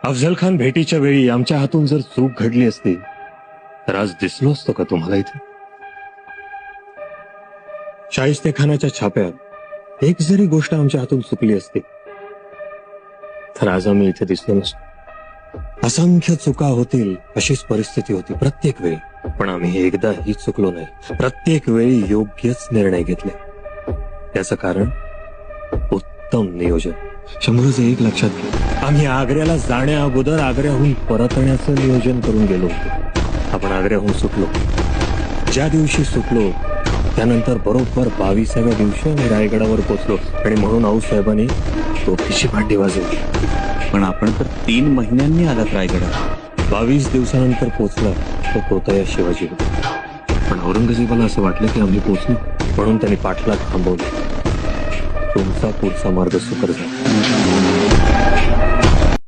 अफझल खान भेटीच्या वेळी आमच्या हातून जर चूक घडली असती तर आज दिसलो असतो का तुम्हाला इथे? शाहिस्तेखानाच्या छाप्यात एक जरी गोष्ट आमच्या हातून चुकली असती तर आज आम्ही इथे दिसलो नसतो. असंख्य चुका होतील अशीच परिस्थिती होती प्रत्येक वेळी, पण आम्ही एकदाही चुकलो नाही. प्रत्येक वेळी योग्यच निर्णय घेतले. त्याचं कारण उत्तम नियोजन. शंभरूचं एक लक्षात घे, आम्ही आग्र्याला जाण्या अगोदर आग्र्याहून परतण्याचं नियोजन करून गेलो होतो. आपण आग्र्याहून सुटलो. ज्या दिवशी सुटलो त्यानंतर बरोबर 22व्या दिवशी आम्ही रायगडावर पोहोचलो आणि म्हणून आऊसाहेबांनी तोफीची भांडी वाजवली. पण आपण तर 3 महिन्यांनी आलात रायगडात. 22 दिवसानंतर पोहोचला तो तोतया शिवाजी होता. पण औरंगजेबाला असं वाटलं की आम्ही पोहोचलो म्हणून त्यांनी पाठलाग थांबवला. तुमचा पुढचा मार्ग सुकर झाला.